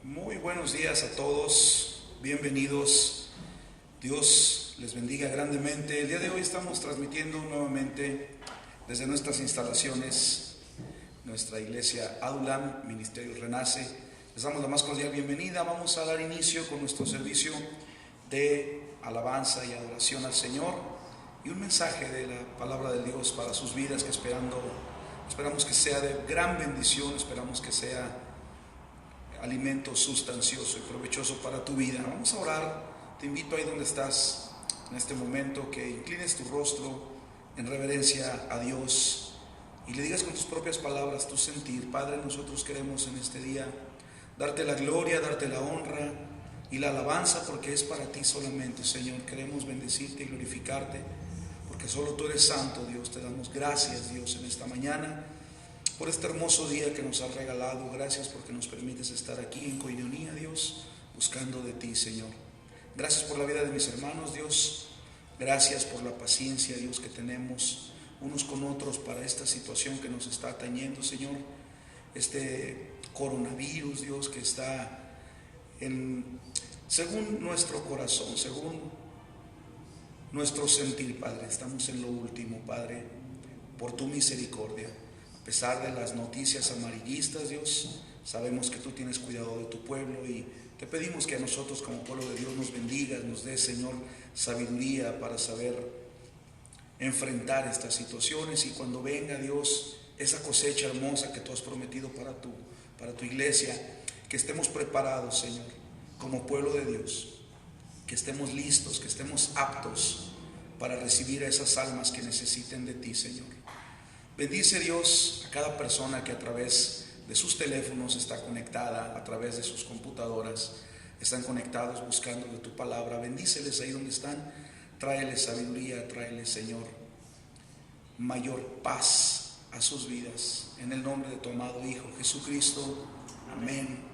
Muy buenos días a todos, bienvenidos. Dios les bendiga grandemente. El día de hoy estamos transmitiendo nuevamente desde nuestras instalaciones, nuestra iglesia Adulam, Ministerio Renace. Les damos la más cordial bienvenida. Vamos a dar inicio con nuestro servicio de alabanza y adoración al Señor y un mensaje de la palabra de Dios para sus vidas que esperamos que sea de gran bendición, esperamos que sea alimento sustancioso y provechoso para tu vida. Vamos a orar. Te invito ahí donde estás en este momento que inclines tu rostro en reverencia a Dios y le digas con tus propias palabras tu sentir. Padre, nosotros queremos en este día darte la gloria, darte la honra y la alabanza, porque es para ti solamente, Señor. Queremos bendecirte y glorificarte porque solo tú eres santo, Dios. Te damos gracias, Dios, en esta mañana por este hermoso día que nos has regalado. Gracias porque nos permites estar aquí en coinonía, Dios, buscando de ti, Señor. Gracias por la vida de mis hermanos, Dios. Gracias por la paciencia, Dios, que tenemos unos con otros para esta situación que nos está atañendo, Señor. Este coronavirus, Dios, que está según nuestro corazón, según nuestro sentir, Padre. Estamos en lo último, Padre, por tu misericordia. A pesar de las noticias amarillistas, Dios, sabemos que tú tienes cuidado de tu pueblo y te pedimos que a nosotros como pueblo de Dios nos bendigas, nos des, Señor, sabiduría para saber enfrentar estas situaciones, y cuando venga, Dios, esa cosecha hermosa que tú has prometido para tu iglesia, que estemos preparados, Señor, como pueblo de Dios, que estemos listos, que estemos aptos para recibir a esas almas que necesiten de ti, Señor. Bendice, Dios, a cada persona que a través de sus teléfonos está conectada, a través de sus computadoras están conectados buscando de tu palabra. Bendíceles ahí donde están. Tráeles sabiduría, tráeles, Señor, mayor paz a sus vidas. En el nombre de tu amado Hijo Jesucristo. Amén.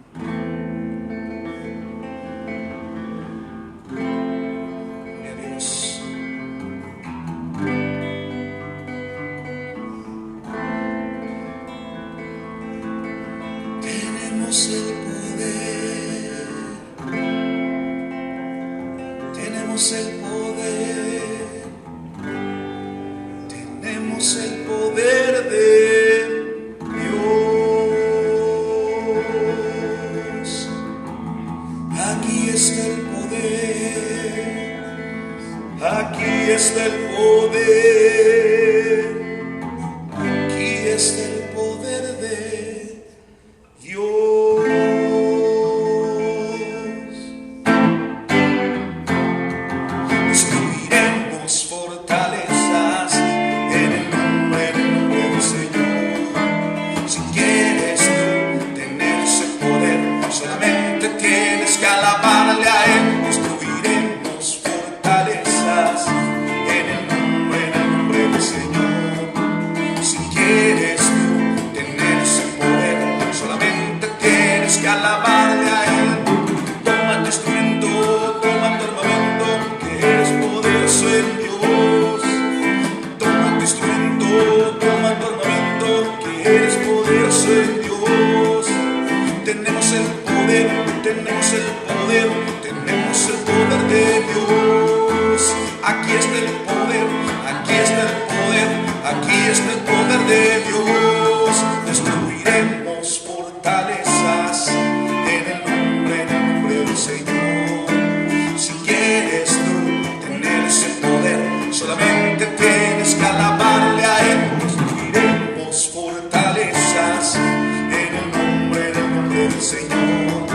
Gloria a Dios. Tenemos el poder, tenemos el poder, tenemos el poder de Dios. Aquí está el poder, aquí está el poder, aquí está el poder de Dios. Destruiremos fortalezas en el nombre del Señor. Si quieres tú tener ese poder, solamente tienes que alabarle a Él. Destruiremos fortalezas en el nombre del Señor. Si quieres tú tener ese poder, solamente tienes que alabarle a Él. Toma tu instrumento, toma tu armamento, que eres poderoso en Dios. Toma tu instrumento, toma tu armamento, que eres poderoso en Dios. Tenemos el poder, tenemos el poder, tenemos el poder de Dios. Aquí está el poder, aquí está el poder, aquí está el poder de Dios. Destruiremos fortalezas en el nombre del Señor. Si quieres tú tener ese poder, solamente tienes que alabarle a Él. Destruiremos fortalezas en el nombre del Señor.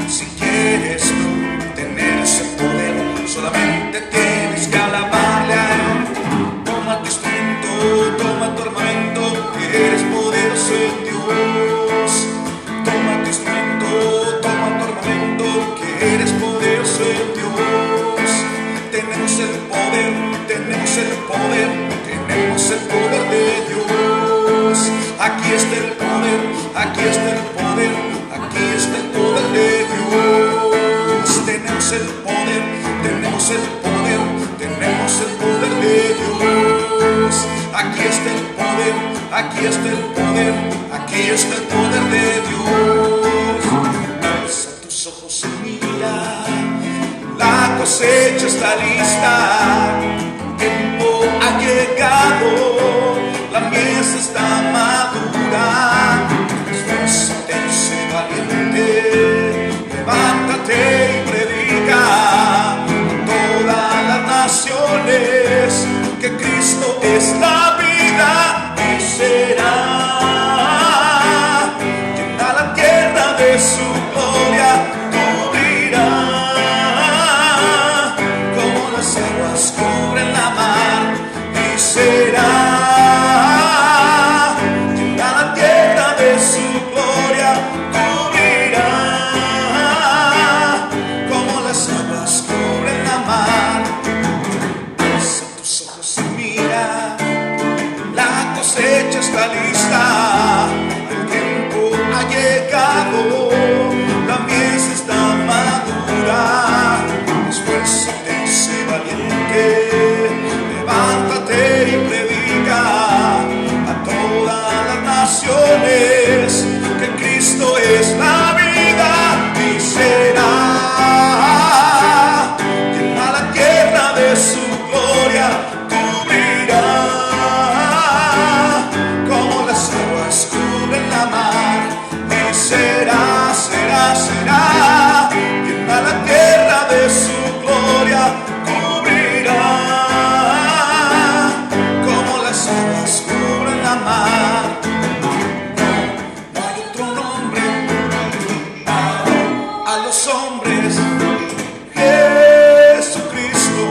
Si quieres tú tener ese poder, solamente tienes que alabarle a Él. Toma tu instrumento, toma tu armamento, que eres poderoso en Dios. Toma tu instrumento, toma tu armamento, que eres poderoso en Dios. Tenemos el poder, tenemos el poder, tenemos el poder de Dios. Aquí está el poder, aquí está el poder, aquí está el poder de Dios. Tenemos el poder, tenemos el poder, tenemos el poder de Dios. Aquí está el poder, aquí está el poder, aquí está el poder de Dios. Alza tu cosecha está lista, el tiempo ha llegado, la mies está madura. Esfuérzate y sé valiente, levántate y predica a todas las naciones que Cristo es la vida y será. Llena la tierra de su gloria, cubrirá como las aguas cubren la mar y será. Llena la tierra de su gloria, cubrirá como las aguas cubren la mar. Alza tus ojos y mira, la cosecha está lista, el tiempo ha llegado, la mies está madura. Esfuérzate y sé valiente, levántate y predica a todas las naciones que Cristo es la vida y será. Llena la tierra de su gloria, cubrirá como las aguas cubren la mar y será, será, será. Llena la tierra de su gloria, cubrirá como las aguas cubren la mar. No hay otro nombre a los hombres, Jesucristo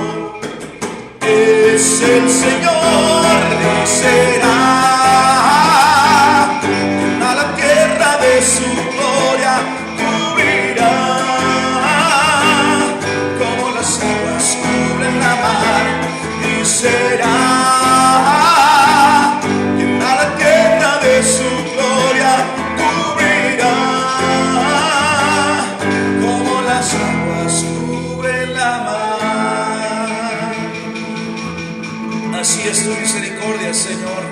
es el Señor y será. Llena la tierra de su gloria, cubrirá como las aguas cubren la mar y será. Llena la tierra de su gloria, cubrirá como las aguas cubren la mar. Así es tu misericordia, Señor.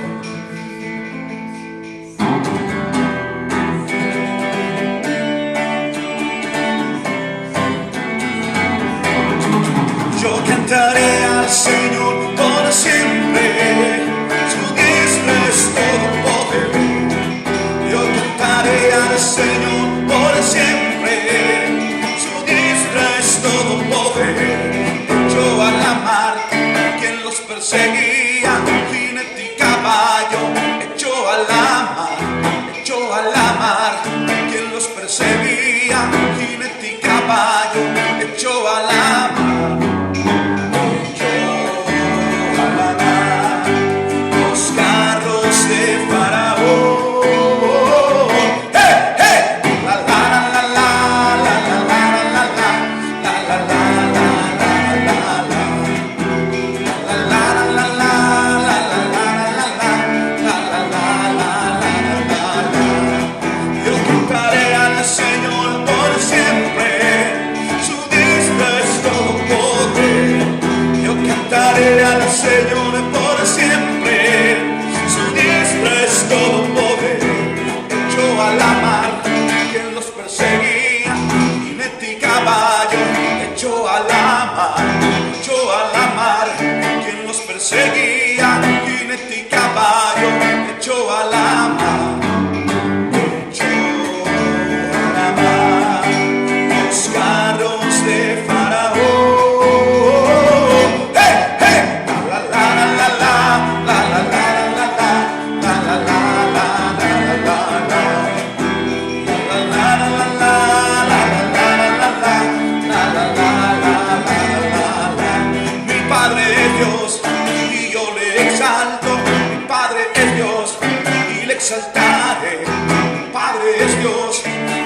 Yo cantaré al Señor por siempre, su diestra es todo poder. Yo cantaré al Señor por siempre, su diestra es todo poder. Echó a la mar quien los perseguía, jinete y caballo. Echó a la mar quien los perseguía, jinete y caballo. Echó a la mar. Al Señor por siempre, su diestra es todo poder. Echó a la mar quien los perseguía, jinete y caballo. Echó a la mar quien los perseguía, jinete y caballo. Echó a la mar, echó a la mar los carros de Faraón. Exaltaré, mi Padre es Dios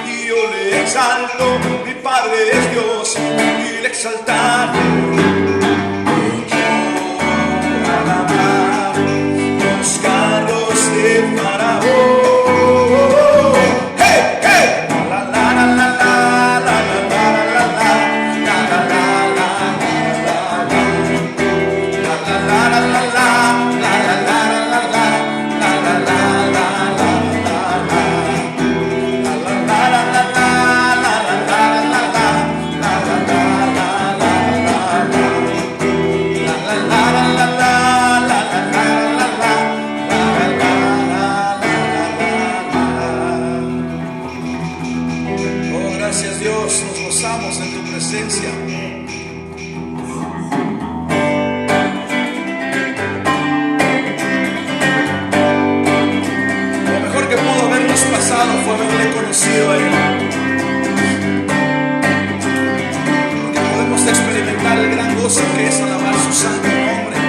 y yo le exalto, mi Padre es Dios y le exaltaré. Echó a la mar los carros de Faraón. Hey, hey, la la la la la la la la la la la la la la gracias Dios, nos gozamos en tu presencia. Lo mejor que pudo habernos pasado fue haberle conocido a Él, porque podemos experimentar el gran gozo que es alabar su santo nombre.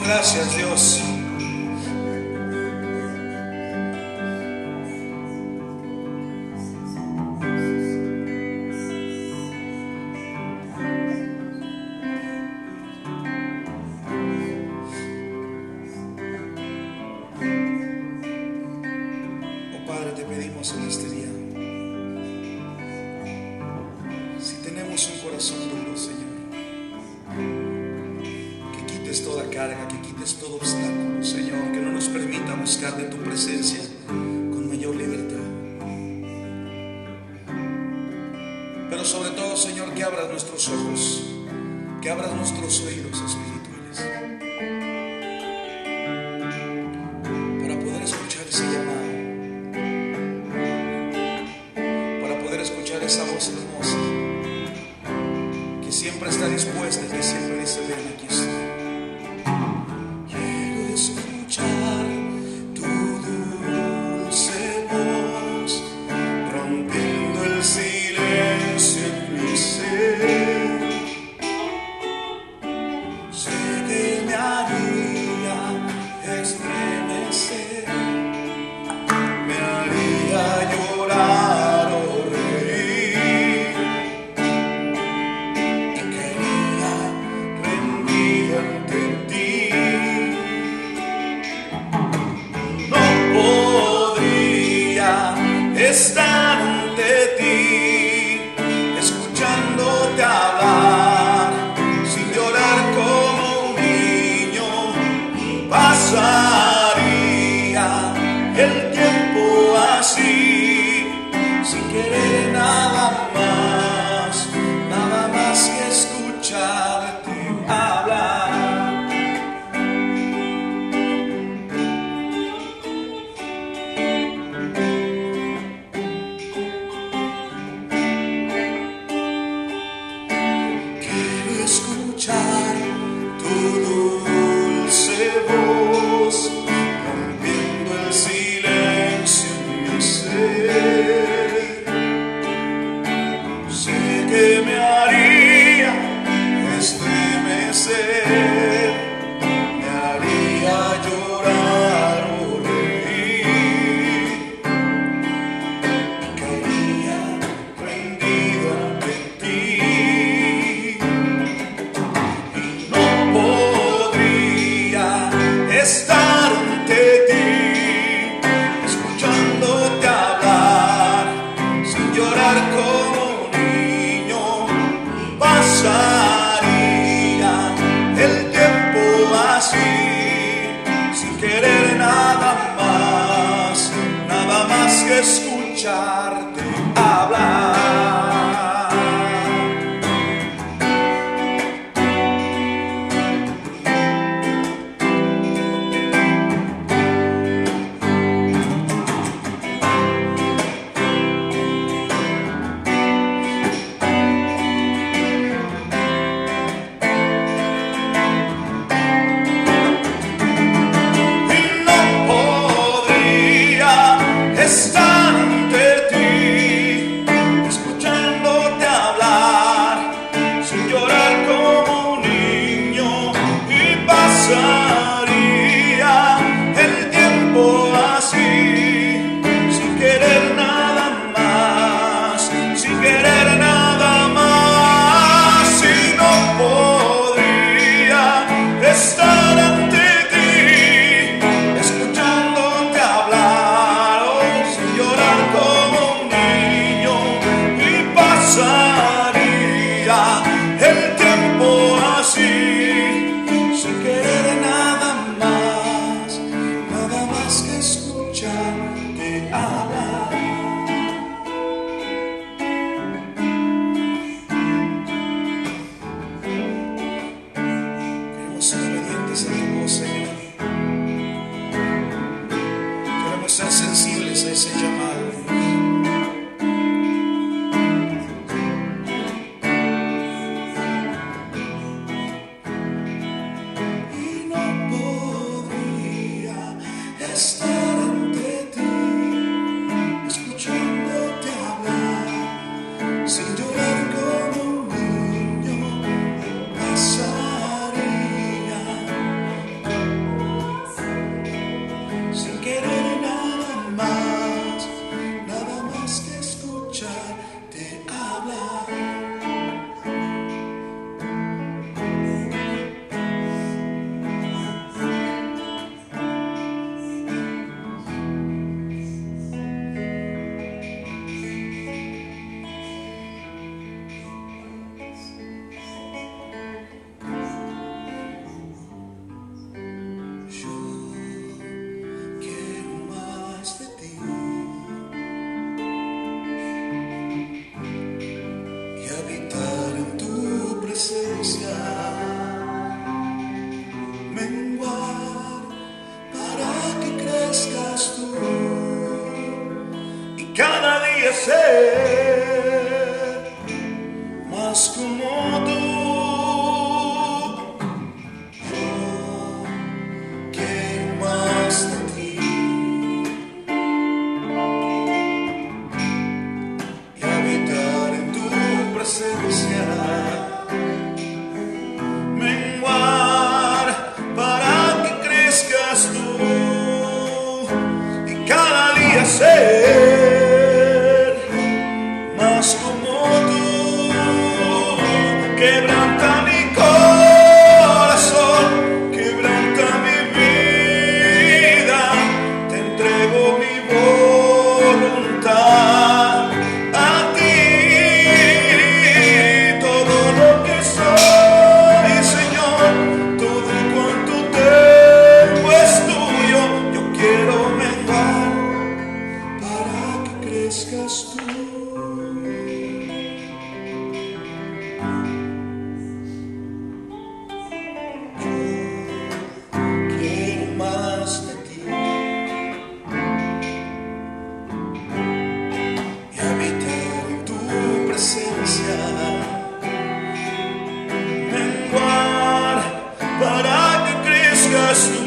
Gracias Dios. Oh Padre, te pedimos en este día, si tenemos un corazón duro, Señor, toda carga, que quites todo obstáculo, Señor, que no nos permita buscar de tu presencia con mayor libertad. Pero sobre todo, Señor, que abras nuestros ojos, que abras nuestros oídos espirituales para poder escuchar ese llamado, para poder escuchar esa voz hermosa que siempre está dispuesta y que siempre dice: ven, aquí estoy. Escuchar tu dulce voz, rompiendo el silencio en mi ser. Sé que me haría estremecer, me haría llorar o reír, y caería rendido ante ti. Estar ante ti, escuchándote hablar, sin llorar como un niño, pasaría el tiempo así, sin querer nada más que escucharte hablar. que escucharte hablar. Estar ante ti, escuchándote hablar, sin llorar como un niño, y pasaría el tiempo así, sin querer nada más, sin querer nada más, y no podría estar ante ti, escuchándote hablar, como un niño, y pasaría el tiempo así, sin querer nada más que escucharte hablar. Queremos ser obedientes a tu voz, Señor. Queremos ser sensibles a ese llamado. Estar ante ti, escuchándote hablar, sin llorar como un niño, pasaría, sin querer nada más que escucharte hablar. Menguar para que crezcas tú y cada día ser más como tú. Yo quiero más de ti y habitar en tu presencia. Menguar para que crezcas tú y cada día ser más como tú. Quebranta mi corazón, quebranta mi vida, te entrego mi voluntad a ti, todo lo que soy, Señor, todo cuanto tengo es tuyo. Yo quiero menguar para que crezcas tú. Yo quiero más de ti y habitar en tu presencia. Menguar para que crezcas tú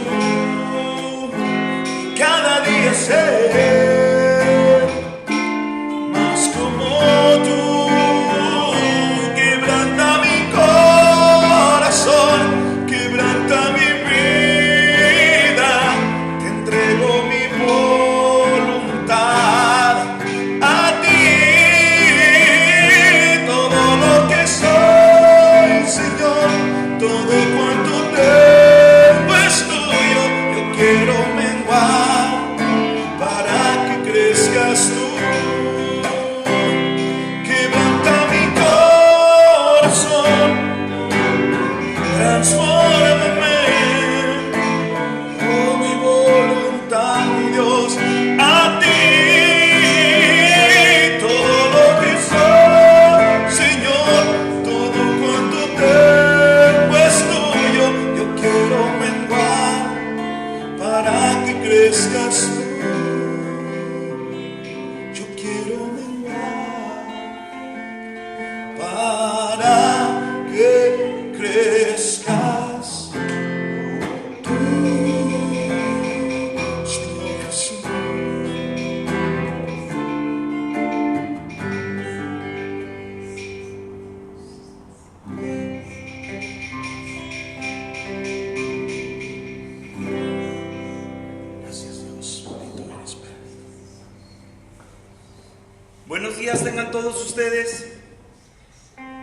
y cada día ser más como tú. Quebranta mi corazón, quebranta mi vida, te entrego mi voluntad a ti, todo lo que soy, Señor, todo cuanto tengo es tuyo. Yo quiero menguar para crezcas tú, yo quiero menguar para que crezcas tú, Señor Jesús. Buenos días tengan todos ustedes.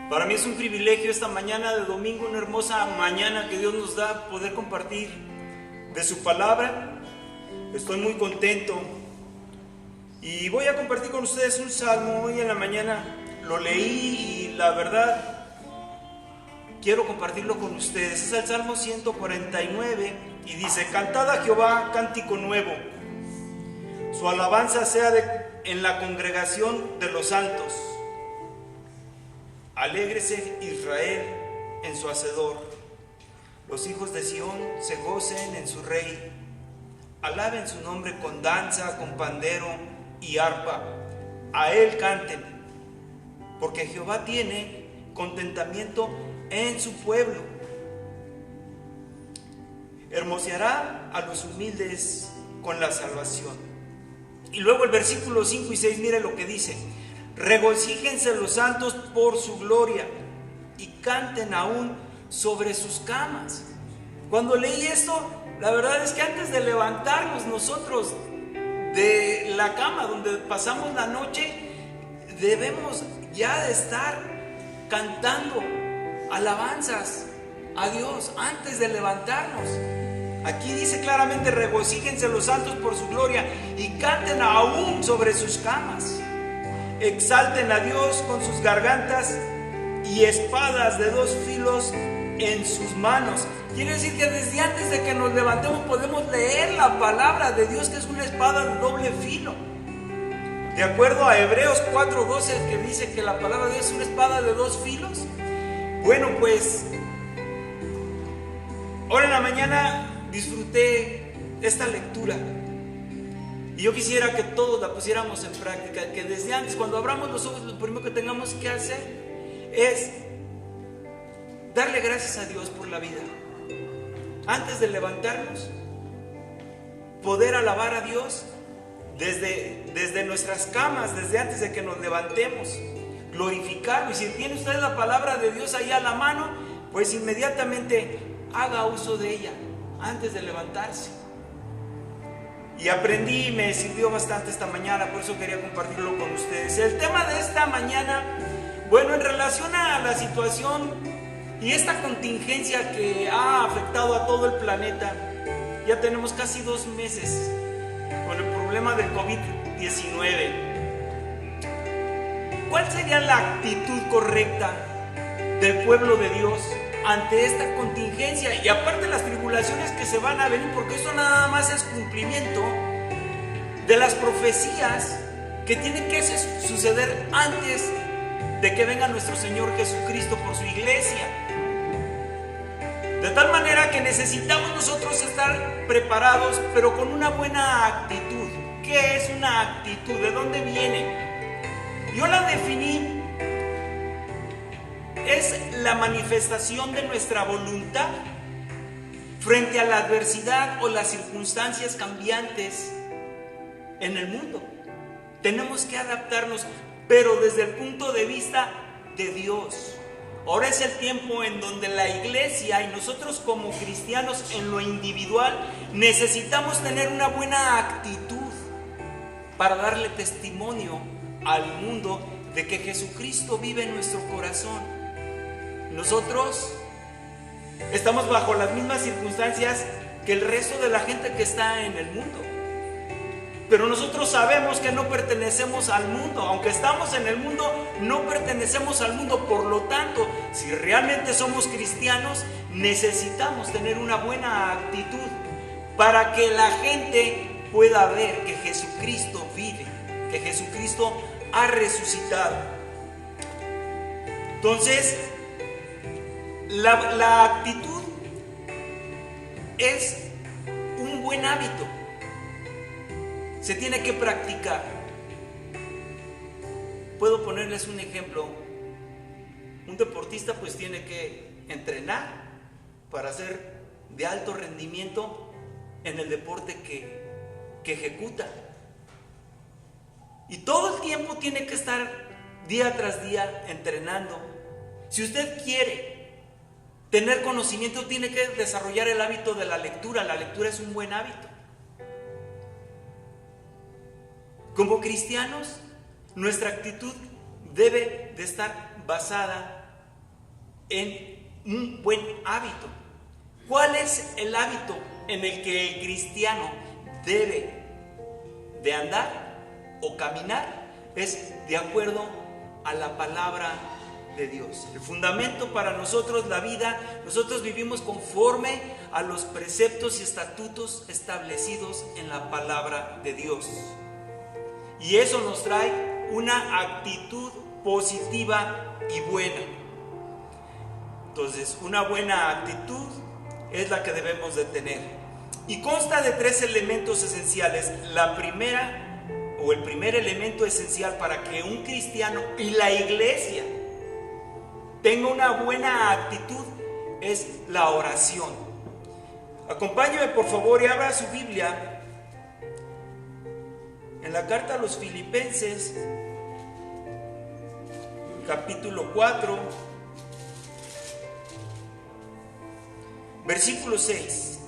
Para mí es un privilegio esta mañana de domingo, una hermosa mañana que Dios nos da, poder compartir de su palabra. Estoy muy contento y voy a compartir con ustedes un salmo. Hoy en la mañana lo leí y la verdad quiero compartirlo con ustedes. Es el Salmo 149 y dice: Cantad a Jehová cántico nuevo, su alabanza sea en la congregación de los santos. Alégrese Israel en su hacedor, los hijos de Sión se gocen en su rey. Alaben su nombre con danza, con pandero y arpa, a él canten, porque Jehová tiene contentamiento en su pueblo. Hermoseará a los humildes con la salvación. Y luego el versículo 5 y 6, mire lo que dice: regocíjense los santos por su gloria y canten aún sobre sus camas. Cuando leí esto, la verdad es que antes de levantarnos nosotros de la cama donde pasamos la noche, debemos ya de estar cantando alabanzas a Dios antes de levantarnos. Aquí dice claramente: regocíjense los santos por su gloria y canten aún sobre sus camas. Exalten a Dios con sus gargantas y espadas de dos filos en sus manos. Quiere decir que desde antes de que nos levantemos podemos leer la palabra de Dios, que es una espada de doble filo. De acuerdo a Hebreos 4:12, que dice que la palabra de Dios es una espada de dos filos. Bueno, pues ahora en la mañana disfruté esta lectura y yo quisiera que todos la pusiéramos en práctica, que desde antes, cuando abramos los ojos, lo primero que tengamos que hacer es darle gracias a Dios por la vida. Antes de levantarnos, poder alabar a Dios desde nuestras camas, desde antes de que nos levantemos, glorificarlo. Y si tiene usted la palabra de Dios ahí a la mano, pues inmediatamente haga uso de ella antes de levantarse. Y aprendí y me sirvió bastante esta mañana, por eso quería compartirlo con ustedes. El tema de esta mañana, bueno, en relación a la situación y esta contingencia que ha afectado a todo el planeta, ya tenemos casi 2 meses con el problema del COVID-19. ¿Cuál sería la actitud correcta del pueblo de Dios ante esta contingencia? Y aparte las tribulaciones que se van a venir, porque eso nada más es cumplimiento de las profecías que tienen que suceder antes de que venga nuestro Señor Jesucristo por su iglesia. De tal manera que necesitamos nosotros estar preparados, pero con una buena actitud. ¿Qué es una actitud? ¿De dónde viene? Yo la definí: es la manifestación de nuestra voluntad frente a la adversidad o las circunstancias cambiantes en el mundo. Tenemos que adaptarnos, pero desde el punto de vista de Dios. Ahora es el tiempo en donde la iglesia y nosotros como cristianos en lo individual necesitamos tener una buena actitud para darle testimonio al mundo de que Jesucristo vive en nuestro corazón. Nosotros estamos bajo las mismas circunstancias que el resto de la gente que está en el mundo, pero nosotros sabemos que no pertenecemos al mundo. Aunque estamos en el mundo, no pertenecemos al mundo. Por lo tanto, si realmente somos cristianos, necesitamos tener una buena actitud para que la gente pueda ver que Jesucristo vive, que Jesucristo ha resucitado. Entonces, la actitud es un buen hábito se tiene que practicar. Puedo ponerles un ejemplo. Un deportista pues tiene que entrenar para ser de alto rendimiento en el deporte que ejecuta. Y todo el tiempo tiene que estar día tras día entrenando. Si usted quiere tener conocimiento, tiene que desarrollar el hábito de la lectura. La lectura es un buen hábito. Como cristianos, nuestra actitud debe de estar basada en un buen hábito. ¿Cuál es el hábito en el que el cristiano debe de andar o caminar? Es de acuerdo a la palabra de Dios. El fundamento para nosotros, la vida, nosotros vivimos conforme a los preceptos y estatutos establecidos en la palabra de Dios. Y eso nos trae una actitud positiva y buena. Entonces, una buena actitud es la que debemos de tener. Y consta de 3 elementos esenciales. La primera, o el primer elemento esencial para que un cristiano y la iglesia tenga una buena actitud es la oración. Acompáñeme por favor y abra su Biblia en la carta a los Filipenses, capítulo 4, versículo 6.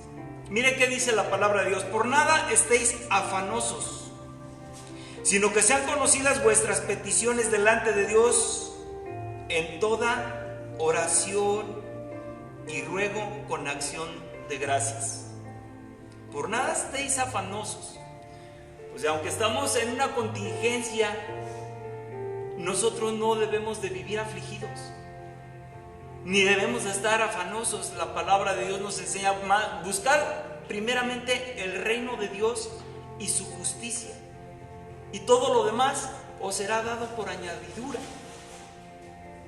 Mire qué dice la palabra de Dios: por nada estéis afanosos, sino que sean conocidas vuestras peticiones delante de Dios en toda oración y ruego con acción de gracias. Por nada estéis afanosos. O sea, aunque estamos en una contingencia, nosotros no debemos de vivir afligidos, ni debemos de estar afanosos. La palabra de Dios nos enseña a buscar primeramente el reino de Dios y su justicia, y todo lo demás os será dado por añadidura.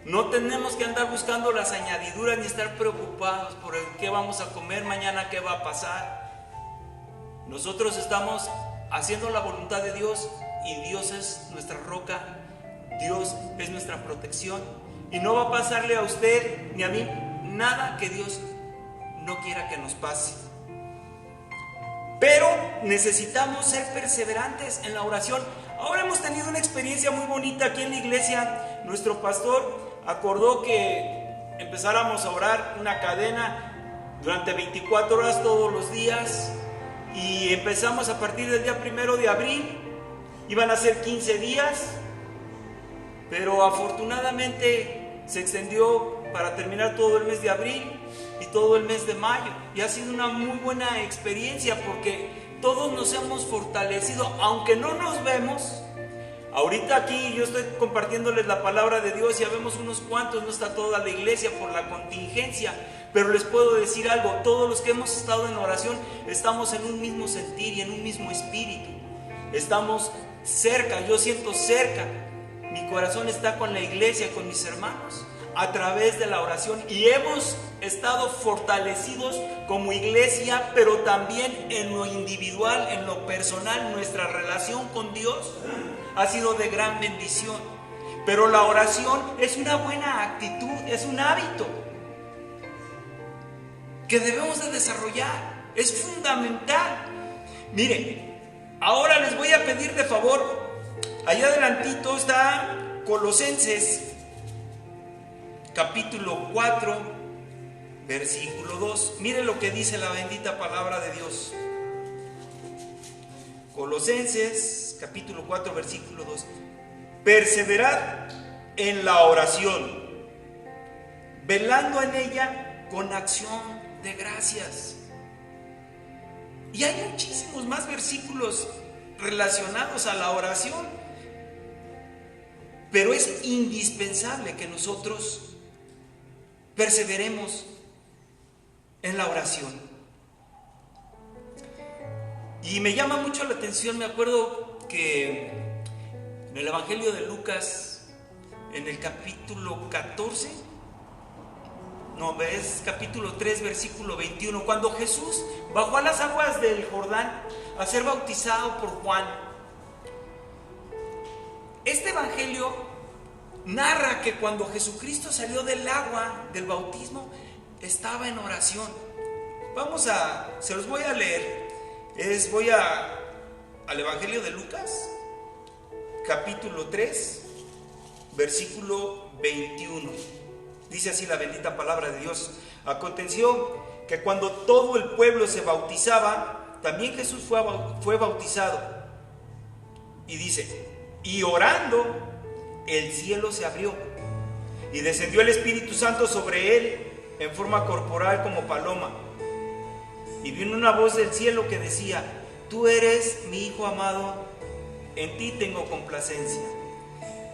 No tenemos que andar buscando las añadiduras ni estar preocupados por el qué vamos a comer mañana, qué va a pasar. Nosotros estamos haciendo la voluntad de Dios y Dios es nuestra roca, Dios es nuestra protección, y no va a pasarle a usted ni a mí nada que Dios no quiera que nos pase. Pero necesitamos ser perseverantes en la oración. Ahora hemos tenido una experiencia muy bonita aquí en la iglesia. Nuestro pastor acordó que empezáramos a orar una cadena durante 24 horas todos los días, y empezamos a partir del día 1 de abril. Iban a ser 15 días, pero afortunadamente se extendió para terminar todo el mes de abril y todo el mes de mayo, y ha sido una muy buena experiencia porque todos nos hemos fortalecido, aunque no nos vemos. Ahorita aquí yo estoy compartiéndoles la palabra de Dios, ya vemos unos cuantos, no está toda la iglesia por la contingencia, pero les puedo decir algo: todos los que hemos estado en oración estamos en un mismo sentir y en un mismo espíritu. Estamos cerca, yo siento cerca, mi corazón está con la iglesia, con mis hermanos, a través de la oración, y hemos estado fortalecidos como iglesia, pero también en lo individual, en lo personal. Nuestra relación con Dios ha sido de gran bendición. Pero la oración es una buena actitud, es un hábito que debemos de desarrollar, es fundamental. Miren, ahora les voy a pedir de favor, allá adelantito está Colosenses capítulo 4, versículo 2. Miren lo que dice la bendita palabra de Dios. Colosenses capítulo 4, versículo 2. Perseverad en la oración, velando en ella con acción de gracias. Y hay muchísimos más versículos relacionados a la oración, pero es indispensable que nosotros perseveremos en la oración. Y me llama mucho la atención, me acuerdo que en el Evangelio de Lucas, en el capítulo 14, es capítulo 3, versículo 21, cuando Jesús bajó a las aguas del Jordán a ser bautizado por Juan. Este evangelio narra que cuando Jesucristo salió del agua del bautismo, estaba en oración. Se los voy a leer. Voy al evangelio de Lucas, capítulo 3, versículo 21. Dice así la bendita palabra de Dios: aconteció que cuando todo el pueblo se bautizaba, también Jesús fue bautizado. Y dice: y orando, el cielo se abrió, y descendió el Espíritu Santo sobre él en forma corporal como paloma. Y vino una voz del cielo que decía: tú eres mi Hijo amado, en ti tengo complacencia.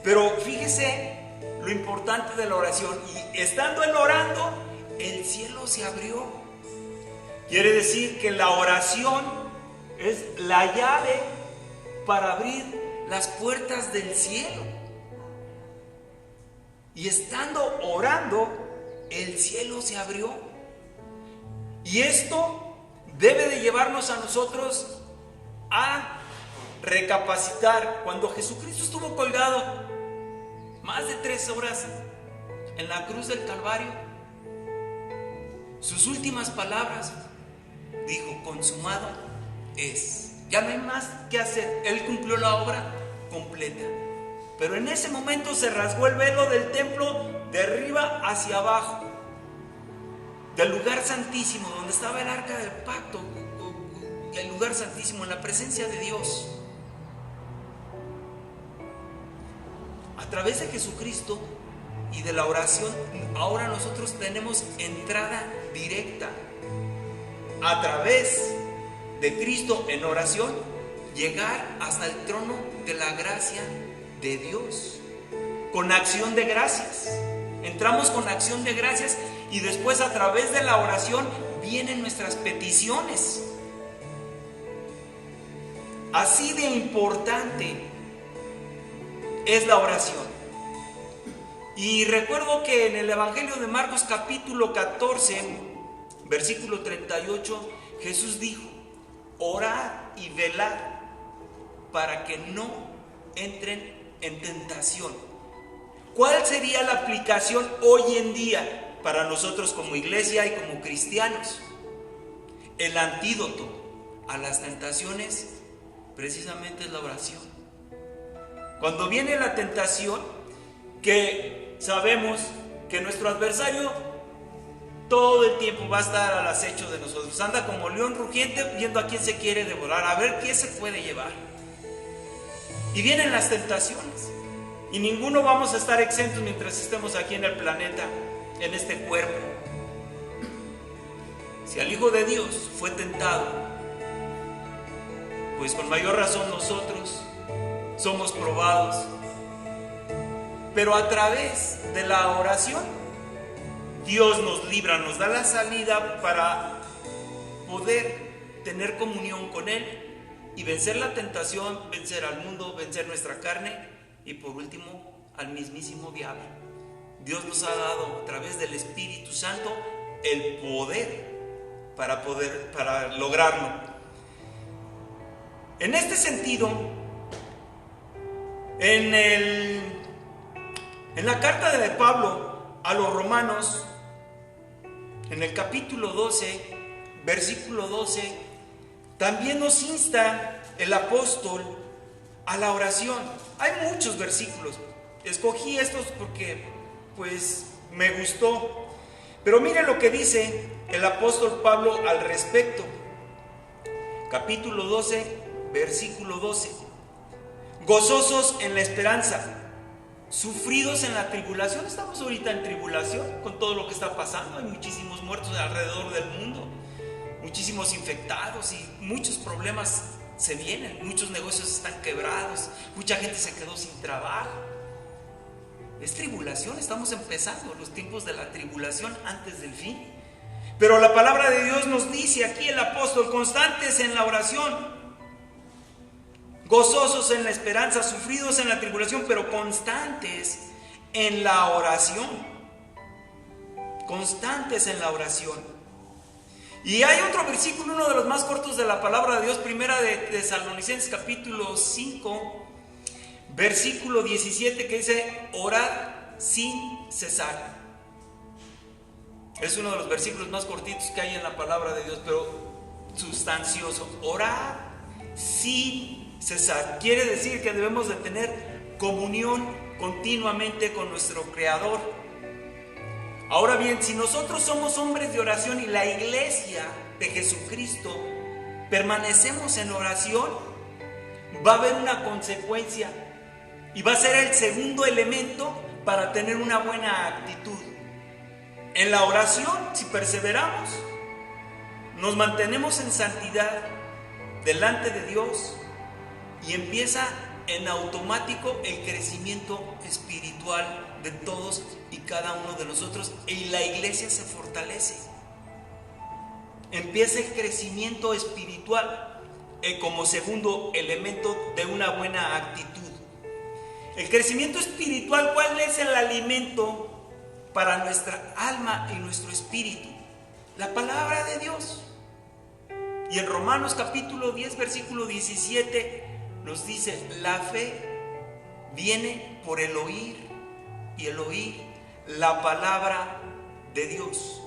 Pero fíjese lo importante de la oración. Y estando él orando, el cielo se abrió. Quiere decir que la oración es la llave para abrir las puertas del cielo. Y estando orando, el cielo se abrió. Y esto debe de llevarnos a nosotros a recapacitar. Cuando Jesucristo estuvo colgado más de 3 horas en la cruz del Calvario, sus últimas palabras dijo: consumado es. Ya no hay más que hacer. Él cumplió la obra completa. Pero en ese momento se rasgó el velo del templo de arriba hacia abajo, del lugar santísimo, donde estaba el arca del pacto, el lugar santísimo, en la presencia de Dios. A través de Jesucristo y de la oración, ahora nosotros tenemos entrada directa. A través de Cristo en oración, llegar hasta el trono de la gracia de Dios, con acción de gracias. Entramos con acción de gracias y después, a través de la oración, vienen nuestras peticiones. Así de importante es la oración. Y recuerdo que en el Evangelio de Marcos, capítulo 14, versículo 38, Jesús dijo: orad y velad para que no entren en tentación. ¿Cuál sería la aplicación hoy en día para nosotros como iglesia y como cristianos? El antídoto a las tentaciones precisamente es la oración. Cuando viene la tentación, que sabemos que nuestro adversario todo el tiempo va a estar al acecho de nosotros, anda como león rugiente viendo a quién se quiere devorar, a ver qué se puede llevar. Y vienen las tentaciones, y ninguno vamos a estar exentos mientras estemos aquí en el planeta, en este cuerpo. Si al Hijo de Dios fue tentado, pues con mayor razón nosotros somos probados. Pero a través de la oración, Dios nos libra, nos da la salida para poder tener comunión con Él y vencer la tentación, vencer al mundo, vencer nuestra carne y por último al mismísimo diablo. Dios nos ha dado a través del Espíritu Santo el poder para lograrlo. En este sentido, en la carta de Pablo a los romanos, en el capítulo 12, versículo 12, también nos insta el apóstol a la oración. Hay muchos versículos, escogí estos porque pues me gustó, pero mire lo que dice el apóstol Pablo al respecto. Capítulo 12, versículo 12: gozosos en la esperanza, sufridos en la tribulación. Estamos ahorita en tribulación con todo lo que está pasando. Hay muchísimos muertos alrededor del mundo, muchísimos infectados y muchos problemas se vienen. Muchos negocios están quebrados, mucha gente se quedó sin trabajo. Es tribulación, estamos empezando los tiempos de la tribulación antes del fin. Pero la palabra de Dios nos dice aquí el apóstol: constantes en la oración, gozosos en la esperanza, sufridos en la tribulación, pero constantes en la oración. Constantes en la oración. Y hay otro versículo, uno de los más cortos de la palabra de Dios, primera de Tesalonicenses capítulo 5, versículo 17, que dice: orad sin cesar. Es uno de los versículos más cortitos que hay en la palabra de Dios, pero sustancioso. Orad sin cesar. Quiere decir que debemos de tener comunión continuamente con nuestro Creador. Ahora bien, si nosotros somos hombres de oración y la iglesia de Jesucristo permanecemos en oración, va a haber una consecuencia y va a ser el segundo elemento para tener una buena actitud. En la oración, si perseveramos, nos mantenemos en santidad delante de Dios y empieza en automático el crecimiento espiritual de todos y cada uno de nosotros, y la iglesia se fortalece. Empieza el crecimiento espiritual como segundo elemento de una buena actitud. El crecimiento espiritual, ¿cuál es el alimento para nuestra alma y nuestro espíritu? La palabra de Dios. Y en Romanos capítulo 10, versículo 17 nos dice: la fe viene por el oír, y el oír la palabra de Dios.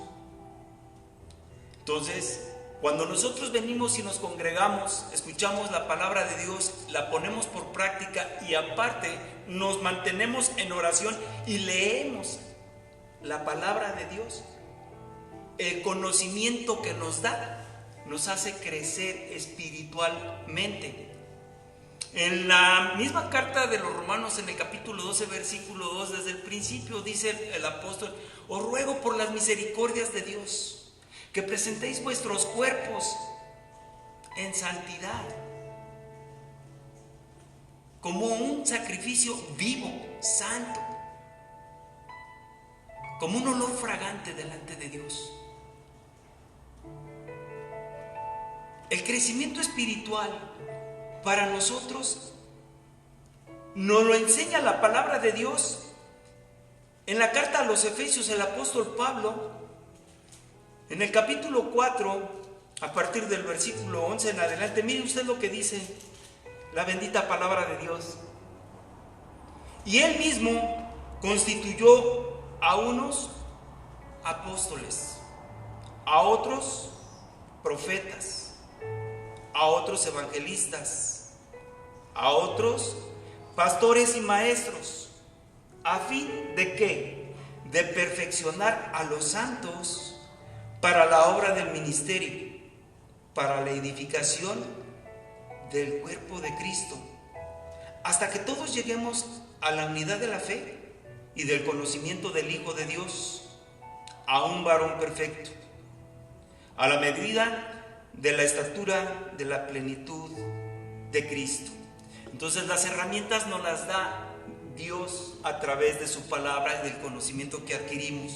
Entonces, cuando nosotros venimos y nos congregamos, escuchamos la palabra de Dios, la ponemos por práctica y aparte nos mantenemos en oración y leemos la palabra de Dios, el conocimiento que nos da nos hace crecer espiritualmente. En la misma carta de los Romanos, en el capítulo 12, versículo 2, desde el principio dice el apóstol: os ruego por las misericordias de Dios que presentéis vuestros cuerpos en santidad, como un sacrificio vivo, santo, como un olor fragante delante de Dios. El crecimiento espiritual para nosotros nos lo enseña la palabra de Dios. En la carta a los Efesios, el apóstol Pablo, en el capítulo 4, a partir del versículo 11 en adelante, mire usted lo que dice la bendita palabra de Dios. Y él mismo constituyó a unos apóstoles, a otros profetas, a otros evangelistas, a otros pastores y maestros, a fin de ¿qué? De perfeccionar a los santos para la obra del ministerio, para la edificación del cuerpo de Cristo, hasta que todos lleguemos a la unidad de la fe y del conocimiento del Hijo de Dios, a un varón perfecto, a la medida de la estatura de la plenitud de Cristo. Entonces las herramientas nos las da Dios a través de su palabra y del conocimiento que adquirimos.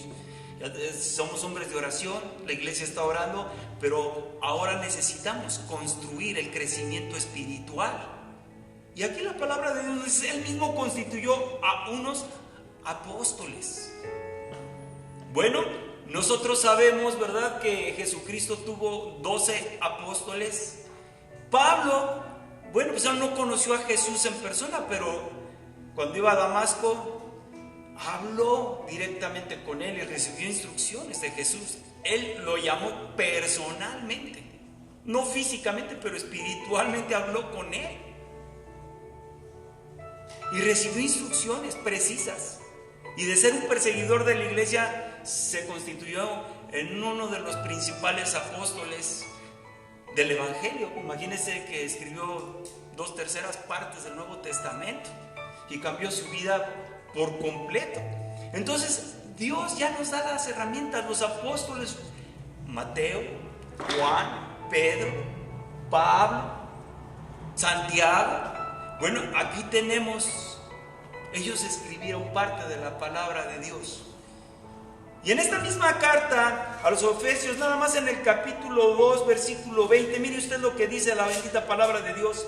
Somos hombres de oración, la iglesia está orando, pero ahora necesitamos construir el crecimiento espiritual. Y aquí la palabra de Dios dice: él mismo constituyó a unos apóstoles. Bueno, nosotros sabemos, ¿verdad?, que Jesucristo tuvo 12 apóstoles. Pablo, bueno, pues él no conoció a Jesús en persona, pero cuando iba a Damasco, habló directamente con él y recibió instrucciones de Jesús. Él lo llamó personalmente, no físicamente, pero espiritualmente habló con él. Y recibió instrucciones precisas. Y de ser un perseguidor de la iglesia, se constituyó en uno de los principales apóstoles del Evangelio. Imagínense que escribió 2/3 partes del Nuevo Testamento y cambió su vida por completo. Entonces, Dios ya nos da las herramientas. Los apóstoles, Mateo, Juan, Pedro, Pablo, Santiago. Bueno, aquí tenemos, ellos escribieron parte de la palabra de Dios. Y en esta misma carta a los Efesios, nada más en el capítulo 2, versículo 20, mire usted lo que dice la bendita palabra de Dios.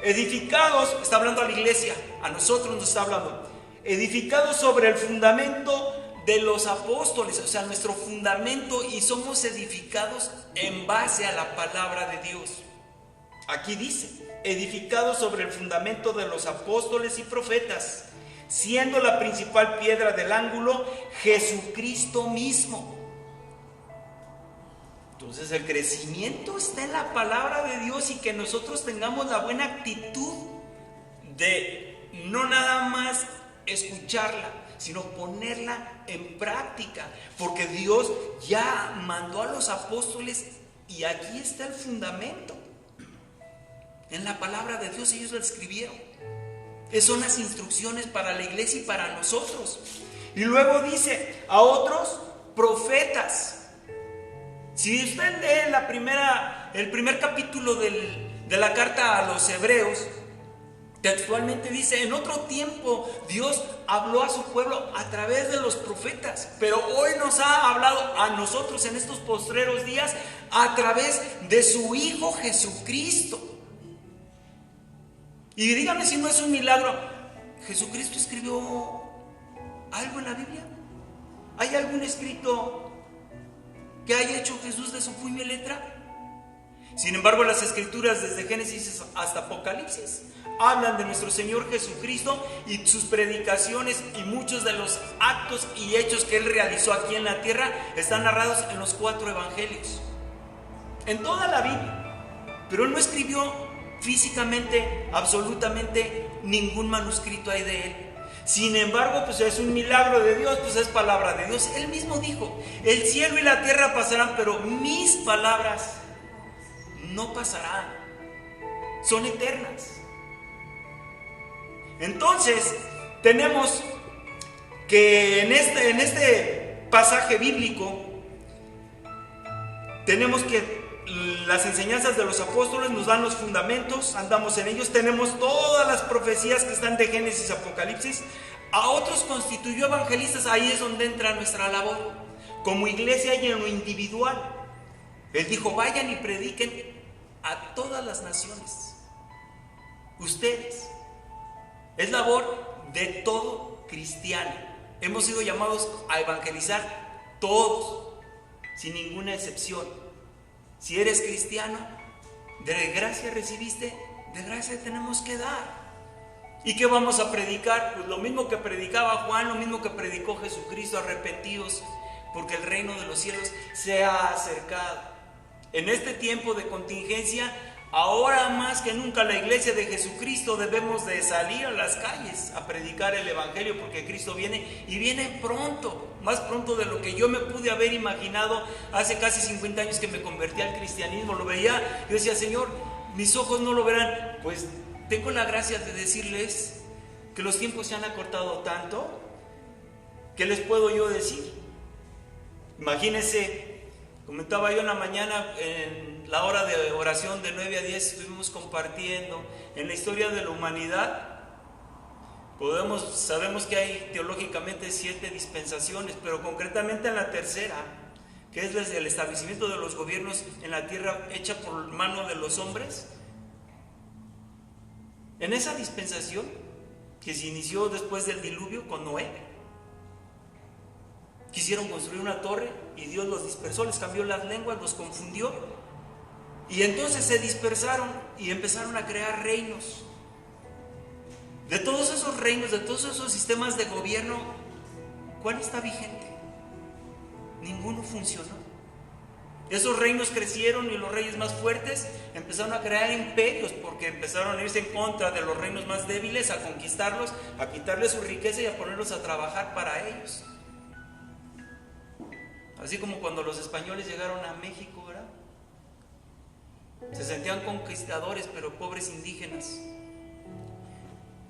Edificados, está hablando a la iglesia, a nosotros nos está hablando, edificados sobre el fundamento de los apóstoles, o sea, nuestro fundamento, y somos edificados en base a la palabra de Dios. Aquí dice, edificados sobre el fundamento de los apóstoles y profetas, siendo la principal piedra del ángulo Jesucristo mismo. Entonces el crecimiento está en la palabra de Dios, y que nosotros tengamos la buena actitud de no nada más escucharla, sino ponerla en práctica, porque Dios ya mandó a los apóstoles y aquí está el fundamento. En la palabra de Dios ellos lo escribieron. Esas son las instrucciones para la iglesia y para nosotros. Y luego dice, a otros profetas. Si usted lee el primer capítulo de la carta a los Hebreos, textualmente dice, en otro tiempo Dios habló a su pueblo a través de los profetas, pero hoy nos ha hablado a nosotros en estos postreros días a través de su Hijo Jesucristo. Y dígame si no es un milagro. ¿Jesucristo escribió algo en la Biblia? ¿Hay algún escrito que haya hecho Jesús de su puño y letra? Sin embargo, las escrituras desde Génesis hasta Apocalipsis hablan de nuestro Señor Jesucristo y sus predicaciones, y muchos de los actos y hechos que Él realizó aquí en la tierra están narrados en los 4 evangelios, en toda la Biblia. Pero Él no escribió físicamente absolutamente ningún manuscrito hay de Él. Sin embargo, pues es un milagro de Dios, pues es palabra de Dios. Él mismo dijo, el cielo y la tierra pasarán, pero mis palabras no pasarán, son eternas. Entonces, tenemos que en este pasaje bíblico, tenemos que las enseñanzas de los apóstoles nos dan los fundamentos, andamos en ellos, tenemos todas las profecías que están de Génesis a Apocalipsis. A otros constituyó evangelistas, ahí es donde entra nuestra labor, como iglesia y en lo individual. Él dijo, vayan y prediquen a todas las naciones. Ustedes, es labor de todo cristiano. Hemos sido llamados a evangelizar todos, sin ninguna excepción. Si eres cristiano, de gracia recibiste, de gracia tenemos que dar. ¿Y qué vamos a predicar? Pues lo mismo que predicaba Juan, lo mismo que predicó Jesucristo: arrepentidos, porque el reino de los cielos se ha acercado. En este tiempo de contingencia, ahora más que nunca la iglesia de Jesucristo debemos de salir a las calles a predicar el evangelio, porque Cristo viene, y viene pronto, más pronto de lo que yo me pude haber imaginado hace casi 50 años que me convertí al cristianismo. Lo veía, yo decía, Señor, mis ojos no lo verán. Pues tengo la gracia de decirles que los tiempos se han acortado tanto. ¿Qué les puedo yo decir? Imagínense, comentaba yo en la mañana, en la hora de oración de 9 a 10 estuvimos compartiendo en la historia de la humanidad. Sabemos que hay teológicamente 7 dispensaciones, pero concretamente en la tercera, que es desde el establecimiento de los gobiernos en la tierra hecha por mano de los hombres. En esa dispensación, que se inició después del diluvio con Noé, quisieron construir una torre y Dios los dispersó, les cambió las lenguas, los confundió, y entonces se dispersaron y empezaron a crear reinos. De todos esos reinos, de todos esos sistemas de gobierno, ¿cuál está vigente? Ninguno funcionó. Esos reinos crecieron y los reyes más fuertes empezaron a crear imperios, porque empezaron a irse en contra de los reinos más débiles, a conquistarlos, a quitarles su riqueza y a ponerlos a trabajar para ellos. Así como cuando los españoles llegaron a México, ¿verdad? Se sentían conquistadores, pero pobres indígenas.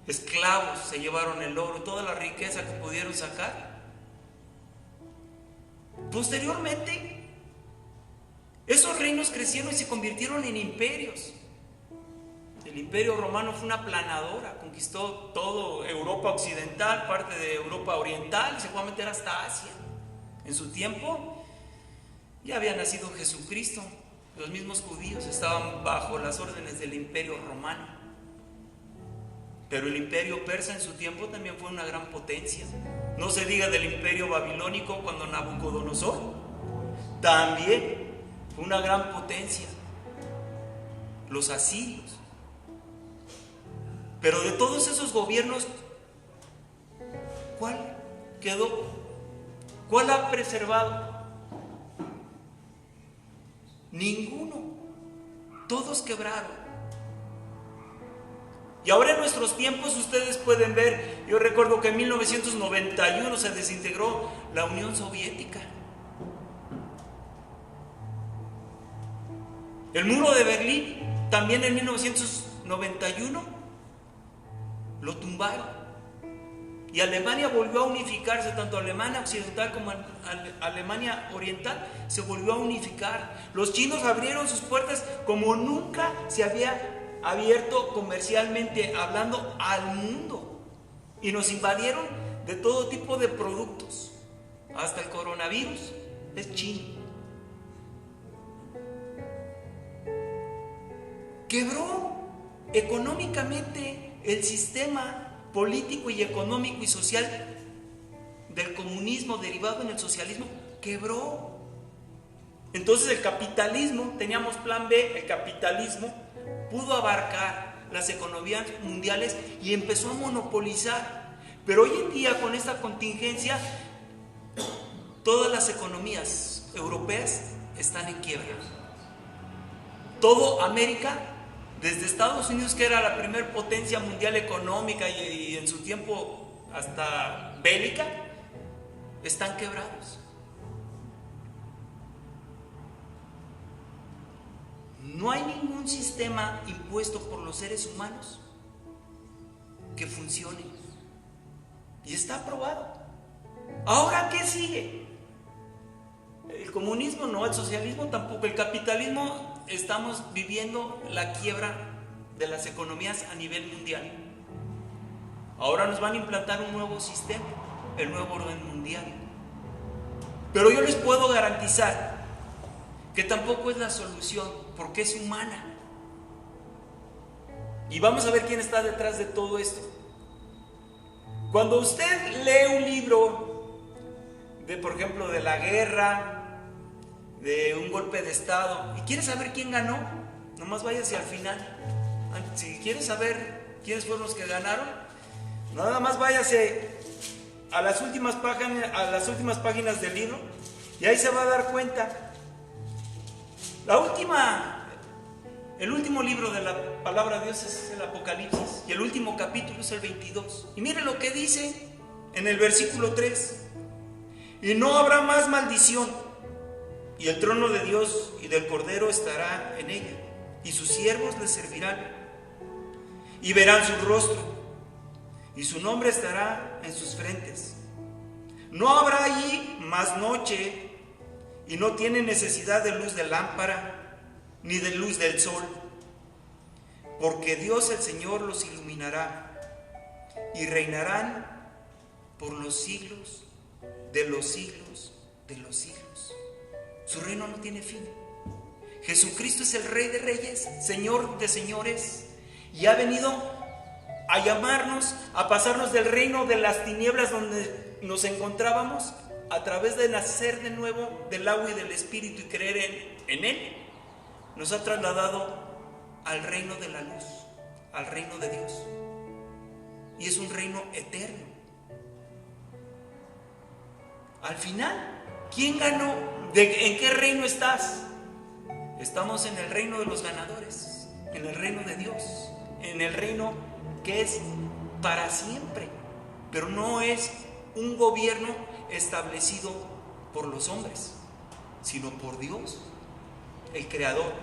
Esclavos, se llevaron el oro, toda la riqueza que pudieron sacar. Posteriormente, esos reinos crecieron y se convirtieron en imperios. El imperio romano fue una aplanadora, conquistó toda Europa occidental, parte de Europa oriental, y se fue a meter hasta Asia. En su tiempo ya había nacido Jesucristo. Los mismos judíos estaban bajo las órdenes del imperio romano. Pero el imperio persa en su tiempo también fue una gran potencia. No se diga del imperio babilónico cuando Nabucodonosor también fue una gran potencia. Los asirios. Pero de todos esos gobiernos, ¿cuál quedó? ¿Cuál ha preservado? Ninguno. Todos quebraron. Y ahora en nuestros tiempos ustedes pueden ver, yo recuerdo que en 1991 se desintegró la Unión Soviética. El muro de Berlín también en 1991 lo tumbaron. Y Alemania volvió a unificarse, tanto Alemania Occidental como Alemania Oriental se volvió a unificar. Los chinos abrieron sus puertas como nunca se había abierto comercialmente hablando al mundo. Y nos invadieron de todo tipo de productos. Hasta el coronavirus es chino. Quebró económicamente el sistema político y económico y social del comunismo derivado en el socialismo. Quebró. Entonces el capitalismo, teníamos plan B, el capitalismo pudo abarcar las economías mundiales y empezó a monopolizar. Pero hoy en día, con esta contingencia, todas las economías europeas están en quiebra. Todo América, desde Estados Unidos, que era la primer potencia mundial económica y en su tiempo hasta bélica, están quebrados. No hay ningún sistema impuesto por los seres humanos que funcione. Y está aprobado. ¿Ahora qué sigue? El comunismo no, el socialismo tampoco, el capitalismo. Estamos viviendo la quiebra de las economías a nivel mundial. Ahora nos van a implantar un nuevo sistema, el nuevo orden mundial. Pero yo les puedo garantizar que tampoco es la solución, porque es humana. Y vamos a ver quién está detrás de todo esto. Cuando usted lee un libro de, por ejemplo, de la guerra, de un golpe de estado, y quiere saber quién ganó, nomás váyase al final. Si quiere saber quiénes fueron los que ganaron, nada más váyase a las últimas páginas del libro, y ahí se va a dar cuenta. El último libro de la palabra de Dios es el Apocalipsis, y el último capítulo es el 22. Y mire lo que dice en el versículo 3: y no habrá más maldición, y el trono de Dios y del Cordero estará en ella, y sus siervos le servirán, y verán su rostro, y su nombre estará en sus frentes. No habrá allí más noche, y no tiene necesidad de luz de lámpara, ni de luz del sol, porque Dios el Señor los iluminará, y reinarán por los siglos de los siglos de los siglos. Su reino no tiene fin. Jesucristo es el Rey de Reyes, Señor de Señores, y ha venido a llamarnos, a pasarnos del reino de las tinieblas donde nos encontrábamos, a través de nacer de nuevo del agua y del Espíritu y creer en Él. Nos ha trasladado al reino de la luz, al reino de Dios. Y es un reino eterno. Al final, ¿quién ganó? ¿En qué reino estás? Estamos en el reino de los ganadores, en el reino de Dios, en el reino que es para siempre, pero no es un gobierno establecido por los hombres, sino por Dios, el Creador.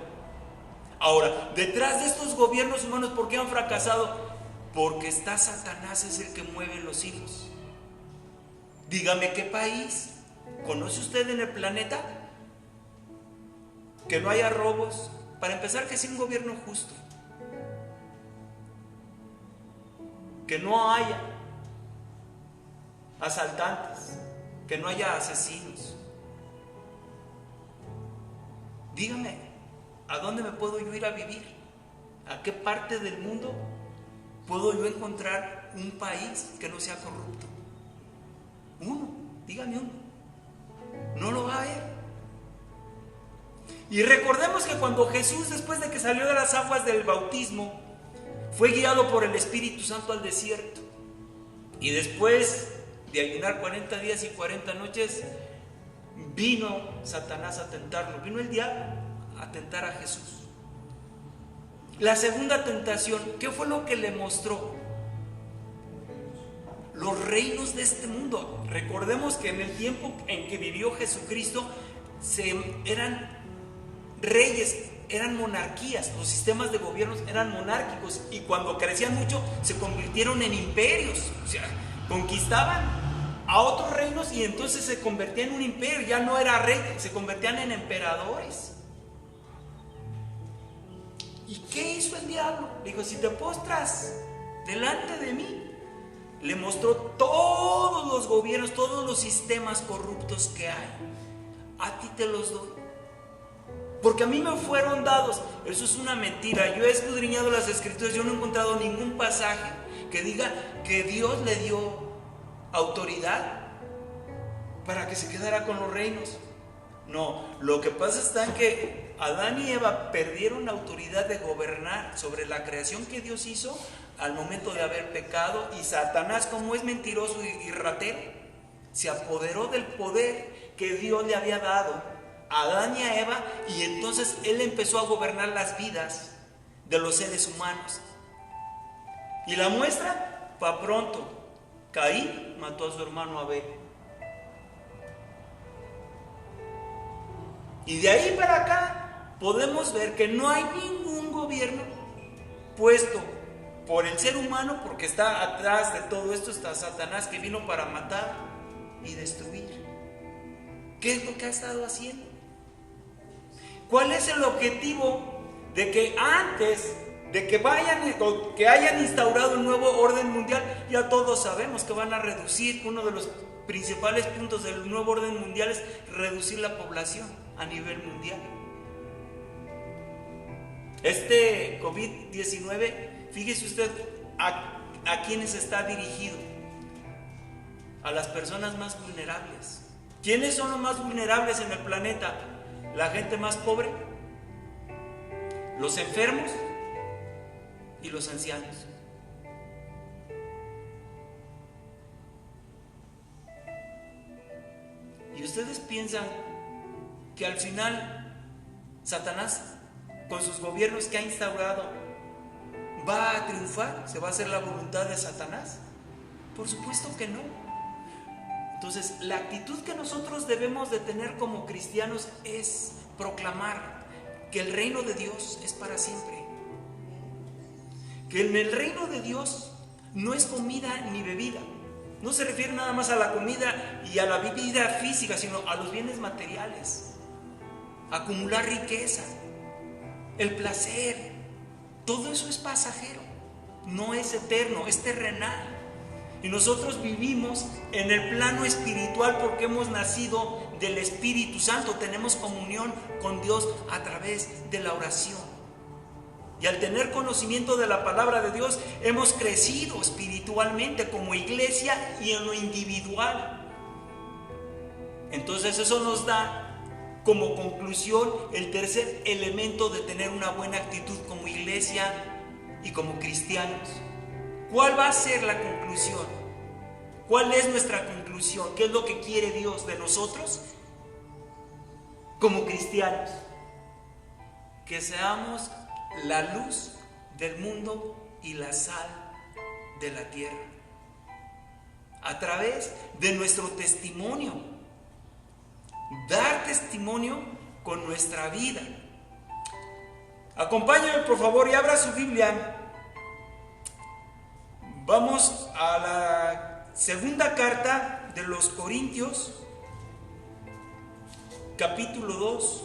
Ahora, detrás de estos gobiernos humanos, ¿por qué han fracasado? Porque está Satanás, es el que mueve los hilos. Dígame, ¿qué país conoce usted en el planeta que no haya robos? Para empezar, que sea un gobierno justo, que no haya asaltantes, que no haya asesinos. Dígame, ¿a dónde me puedo yo ir a vivir? ¿A qué parte del mundo puedo yo encontrar un país que no sea corrupto? Uno, dígame uno. No lo va a ver. Y recordemos que cuando Jesús, después de que salió de las aguas del bautismo, fue guiado por el Espíritu Santo al desierto, y después de ayunar 40 días y 40 noches, vino Satanás a tentarlo, vino el diablo a tentar a Jesús. La segunda tentación, ¿qué fue lo que le mostró? Los reinos de este mundo. Recordemos que en el tiempo en que vivió Jesucristo eran reyes, eran monarquías, los sistemas de gobierno eran monárquicos, y cuando crecían mucho se convirtieron en imperios, o sea, conquistaban a otros reinos y entonces se convertían en un imperio, ya no era rey, se convertían en emperadores. ¿Y qué hizo el diablo? Le dijo, si te postras delante de mí. Le mostró todos los gobiernos, todos los sistemas corruptos que hay. A ti te los doy, porque a mí me fueron dados. Eso es una mentira. Yo he escudriñado las escrituras, yo no he encontrado ningún pasaje que diga que Dios le dio autoridad para que se quedara con los reinos. No, lo que pasa está en que Adán y Eva perdieron la autoridad de gobernar sobre la creación que Dios hizo al momento de haber pecado, y Satanás, como es mentiroso y ratero, se apoderó del poder que Dios le había dado a Adán y a Eva, y entonces él empezó a gobernar las vidas de los seres humanos. Y la muestra, para pronto, Caín mató a su hermano Abel. Y de ahí para acá podemos ver que no hay ningún gobierno puesto por el ser humano, porque está atrás de todo esto, está Satanás, que vino para matar y destruir. ¿Qué es lo que ha estado haciendo? ¿Cuál es el objetivo de que antes de que hayan instaurado un nuevo orden mundial? Ya todos sabemos que van a reducir, uno de los principales puntos del nuevo orden mundial es reducir la población a nivel mundial. Este COVID-19, fíjese usted a quiénes está dirigido: a las personas más vulnerables. ¿Quiénes son los más vulnerables en el planeta? La gente más pobre, los enfermos y los ancianos. ¿Y ustedes piensan que al final Satanás, con sus gobiernos que ha instaurado, va a triunfar? ¿Se va a hacer la voluntad de Satanás? Por supuesto que no. Entonces, la actitud que nosotros debemos de tener como cristianos es proclamar que el reino de Dios es para siempre. Que en el reino de Dios no es comida ni bebida. No se refiere nada más a la comida y a la bebida física, sino a los bienes materiales. Acumular riqueza, el placer, todo eso es pasajero, no es eterno, es terrenal. Y nosotros vivimos en el plano espiritual porque hemos nacido del Espíritu Santo, tenemos comunión con Dios a través de la oración. Y al tener conocimiento de la palabra de Dios, hemos crecido espiritualmente como iglesia y en lo individual. Entonces eso nos da como conclusión el tercer elemento de tener una buena actitud como iglesia y como cristianos. ¿Cuál va a ser la conclusión? ¿Cuál es nuestra conclusión? ¿Qué es lo que quiere Dios de nosotros como cristianos? Que seamos la luz del mundo y la sal de la tierra, a través de nuestro testimonio. Dar testimonio con nuestra vida. Acompáñame por favor y abra su Biblia. Vamos a la segunda carta de los Corintios, capítulo 2.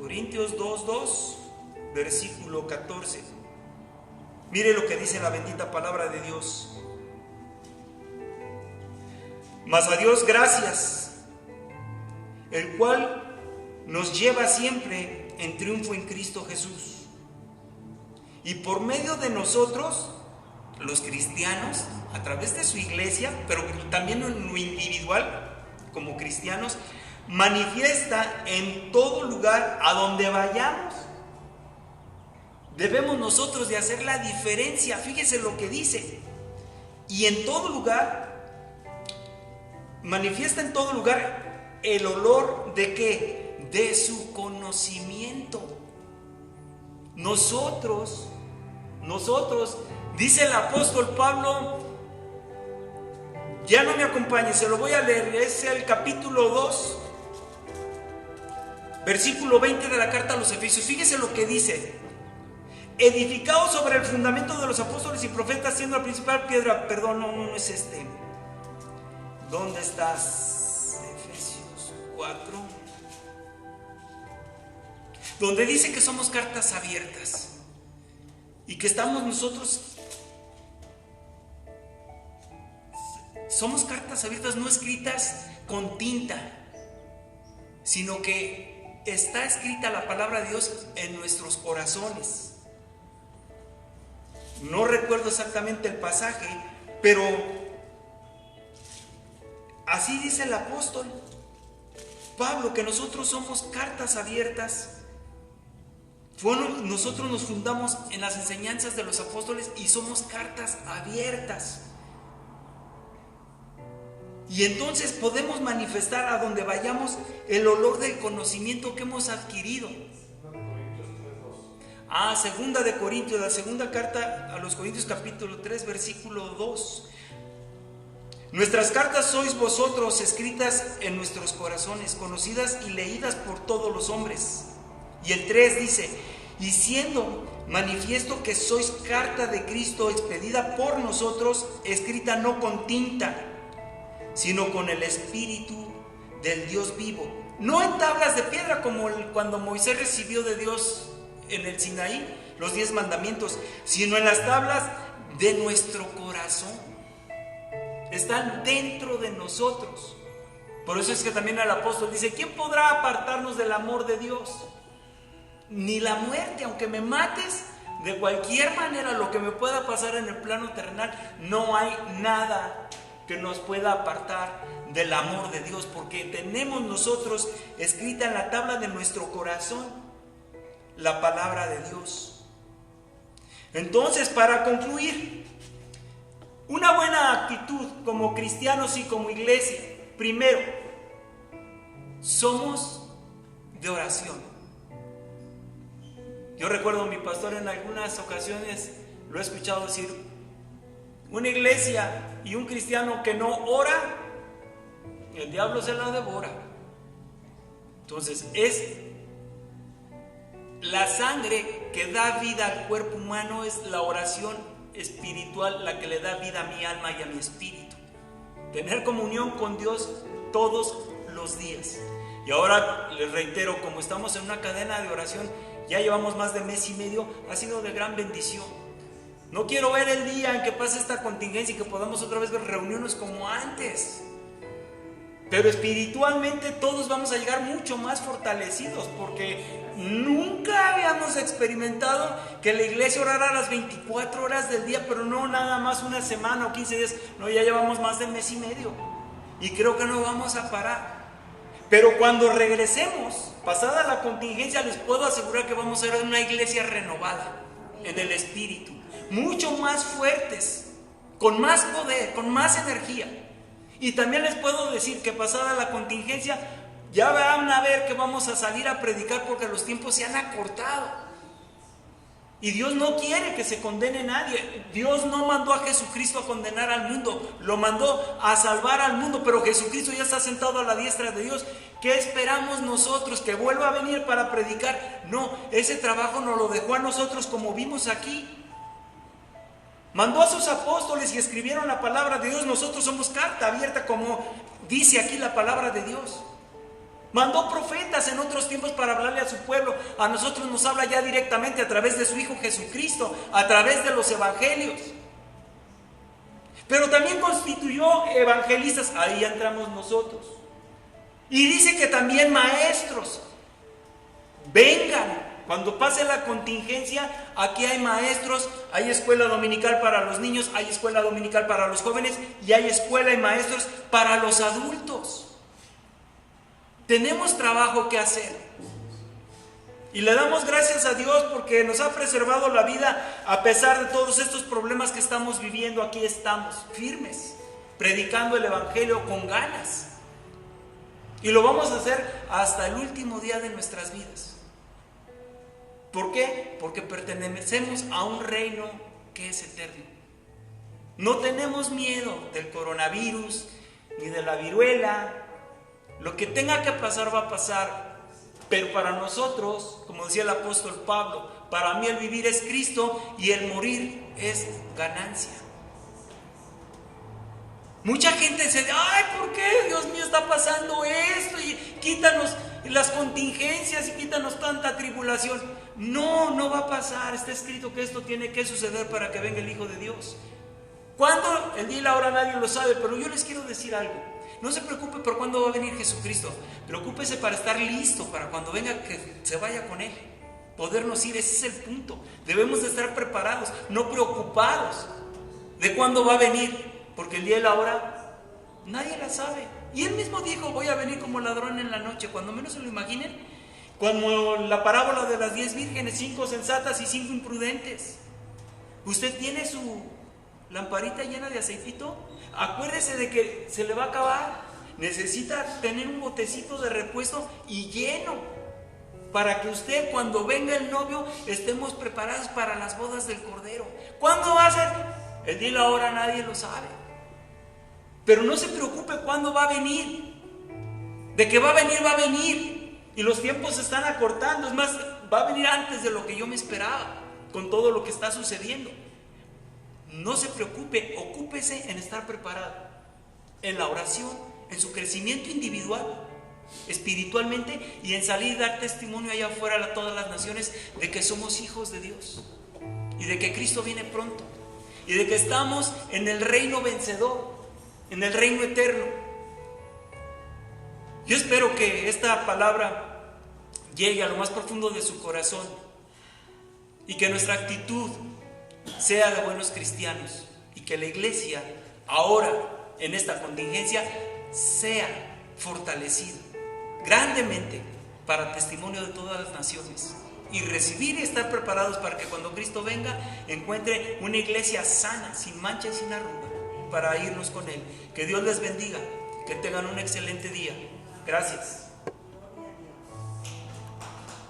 Corintios 2:2, versículo 14. Mire lo que dice la bendita palabra de Dios. Mas a Dios gracias, el cual nos lleva siempre en triunfo en Cristo Jesús. Y por medio de nosotros los cristianos, a través de su iglesia, pero también en lo individual, como cristianos, manifiesta en todo lugar a donde vayamos. Debemos nosotros de hacer la diferencia. Fíjese lo que dice. Y en todo lugar, manifiesta en todo lugar el olor de ¿qué? De su conocimiento. Nosotros, dice el apóstol Pablo, ya no me acompañe, se lo voy a leer, es el capítulo 2, versículo 20 de la carta a los Efesios. Fíjese lo que dice: edificado sobre el fundamento de los apóstoles y profetas, siendo la principal piedra. Perdón, no es este. ¿Dónde estás? Efesios 4. Donde dice que somos cartas abiertas y que estamos nosotros, somos cartas abiertas no escritas con tinta, sino que está escrita la palabra de Dios en nuestros corazones. No recuerdo exactamente el pasaje, pero así dice el apóstol Pablo, que nosotros somos cartas abiertas. Nosotros nos fundamos en las enseñanzas de los apóstoles y somos cartas abiertas. Y entonces podemos manifestar a donde vayamos el olor del conocimiento que hemos adquirido. Segunda de Corintios, la segunda carta a los Corintios, capítulo 3, versículo 2. Nuestras cartas sois vosotros, escritas en nuestros corazones, conocidas y leídas por todos los hombres. Y el 3 dice: y siendo manifiesto que sois carta de Cristo, expedida por nosotros, escrita no con tinta, sino con el Espíritu del Dios vivo, no en tablas de piedra como cuando Moisés recibió de Dios en el Sinaí los 10 mandamientos, sino en las tablas de nuestro corazón. Están dentro de nosotros. Por eso es que también el apóstol dice: ¿quién podrá apartarnos del amor de Dios? Ni la muerte, aunque me mates, de cualquier manera, lo que me pueda pasar en el plano terrenal, no hay nada que nos pueda apartar del amor de Dios, porque tenemos nosotros escrita en la tabla de nuestro corazón la palabra de Dios. Entonces, para concluir, una buena actitud como cristianos y como iglesia: primero, somos de oración. Yo recuerdo a mi pastor en algunas ocasiones, lo he escuchado decir: una iglesia y un cristiano que no ora, el diablo se la devora. Entonces, es la sangre que da vida al cuerpo humano, es la oración espiritual la que le da vida a mi alma y a mi espíritu. Tener comunión con Dios todos los días. Y ahora les reitero, como estamos en una cadena de oración, ya llevamos más de mes y medio, ha sido de gran bendición. No quiero ver el día en que pase esta contingencia y que podamos otra vez ver reuniones como antes. Pero espiritualmente todos vamos a llegar mucho más fortalecidos, porque nunca habíamos experimentado que la iglesia orara las 24 horas del día, pero no nada más una semana o 15 días. No, ya llevamos más de mes y medio y creo que no vamos a parar. Pero cuando regresemos, pasada la contingencia, les puedo asegurar que vamos a ser una iglesia renovada en el espíritu, mucho más fuertes, con más poder, con más energía. Y también les puedo decir que pasada la contingencia, ya van a ver que vamos a salir a predicar, porque los tiempos se han acortado. Y Dios no quiere que se condene nadie. Dios no mandó a Jesucristo a condenar al mundo, lo mandó a salvar al mundo, pero Jesucristo ya está sentado a la diestra de Dios. ¿Qué esperamos nosotros? ¿Que vuelva a venir para predicar? No, ese trabajo nos lo dejó a nosotros, como vimos aquí. Mandó a sus apóstoles y escribieron la palabra de Dios. Nosotros somos carta abierta, como dice aquí la palabra de Dios. Mandó profetas en otros tiempos para hablarle a su pueblo. A nosotros nos habla ya directamente a través de su Hijo Jesucristo, a través de los evangelios. Pero también constituyó evangelistas, ahí entramos nosotros. Y dice que también maestros vengan Cuando pase la contingencia, aquí hay maestros, hay escuela dominical para los niños, hay escuela dominical para los jóvenes y hay escuela y maestros para los adultos. Tenemos trabajo que hacer. Y le damos gracias a Dios porque nos ha preservado la vida a pesar de todos estos problemas que estamos viviendo. Aquí estamos, firmes, predicando el Evangelio con ganas. Y lo vamos a hacer hasta el último día de nuestras vidas. ¿Por qué? Porque pertenecemos a un reino que es eterno. No tenemos miedo del coronavirus, ni de la viruela. Lo que tenga que pasar va a pasar. Pero para nosotros, como decía el apóstol Pablo, para mí el vivir es Cristo y el morir es ganancia. Mucha gente dice, ay, ¿por qué? Dios mío, está pasando esto y quítanos las contingencias y quítanos tanta tribulación. No, no va a pasar. Está escrito que esto tiene que suceder para que venga el Hijo de Dios. ¿Cuándo? El día y la hora nadie lo sabe, pero yo les quiero decir algo. No se preocupe por cuándo va a venir Jesucristo. Preocúpese para estar listo, para cuando venga que se vaya con Él. Podernos ir, ese es el punto. Debemos de estar preparados, no preocupados de cuándo va a venir. Porque el día y la hora nadie la sabe. Y Él mismo dijo, voy a venir como ladrón en la noche. Cuando menos se lo imaginen, como la parábola de las 10 vírgenes, 5 sensatas y 5 imprudentes. Usted tiene su lamparita llena de aceitito. Acuérdese de que se le va a acabar. Necesita tener un botecito de repuesto y lleno, para que usted, cuando venga el novio, estemos preparados para las bodas del Cordero. ¿Cuándo va a ser? El día y la hora nadie lo sabe. Pero no se preocupe cuándo va a venir. De que va a venir, va a venir. Y los tiempos se están acortando. Es más, va a venir antes de lo que yo me esperaba, con todo lo que está sucediendo. No se preocupe, ocúpese en estar preparado, en la oración, en su crecimiento individual, espiritualmente, y en salir y dar testimonio allá afuera a todas las naciones de que somos hijos de Dios y de que Cristo viene pronto y de que estamos en el reino vencedor, en el reino eterno. Yo espero que esta palabra llegue a lo más profundo de su corazón y que nuestra actitud sea de buenos cristianos y que la iglesia ahora en esta contingencia sea fortalecida grandemente para testimonio de todas las naciones y recibir y estar preparados para que cuando Cristo venga encuentre una iglesia sana, sin mancha y sin arruga, para irnos con Él. Que Dios les bendiga, que tengan un excelente día. Gracias.